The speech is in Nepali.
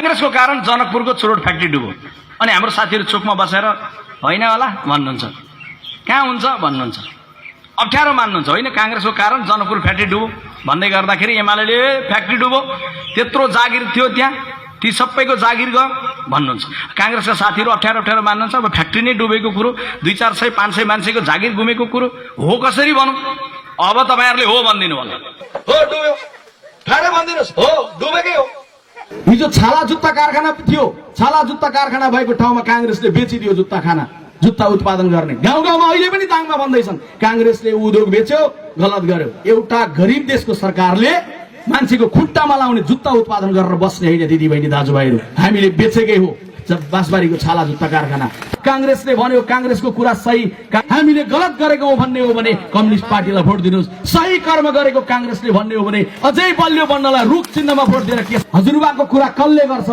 कांग्रेसको कारण जनकपुरको चुरोट फ्याक्ट्री डुब्यो अनि हाम्रो साथीहरु चोकमा बसेर होइन होला भन्नुहुन्छ, कहाँ हुन्छ भन्नुहुन्छ, अप्ठ्यारो मान्नुहुन्छ। होइन कांग्रेसको कारण जनकपुर फ्याक्ट्री डुब्यो भन्दै गर्दाखेरि एमाले फ्याक्ट्री डुब्यो, त्यत्रो जागिर थियो त्यहाँ, ती सबैको जागिर गयो भन्नुहुन्छ। कांग्रेसका साथीहरु अप्ठ्यारो मान्नुहुन्छ। अब फ्याक्ट्री नै डुबेको कुरो, 200-400 500 मान्छेको जागिर गुमेको कुरो हो कसरी भनौं? अब तपाईहरुले हो भन्दिनु होला। हो डुब्यो, ठाडो भन्दिनुस्, हो डुबेकै हो। हिजो छाला जुत्ता कारखाना थियो, छाला जुत्ता कारखाना भएको ठाउँमा कांग्रेसले बेचिदियो जुत्ता उत्पादन गर्ने। गाउँ गाउँमा अहिले पनि दाङमा भन्दैछन् कांग्रेसले उद्योग बेच्यो, गलत गर्यो। एउटा गरिब देशको सरकारले मान्छेको खुट्टामा लाउने जुत्ता उत्पादन गरेर बस्ने होइन दिदीबहिनी दाजुभाइहरू, हामीले बेचेकै हो बाँसबारीको छाला जुत्ता कारखाना। कांग्रेसले भन्यो कांग्रेसको कुरा सही, हामीले गलत गरेको हो भन्ने हो भने कम्युनिस्ट पार्टीलाई भोट दिनुस्, सही कर्म गरेको कांग्रेसले भन्ने हो भने अझै बलियो बन्नलाई रुख चिन्हमा भोट दिएर के हजुरबाको कुरा कसले गर्छ?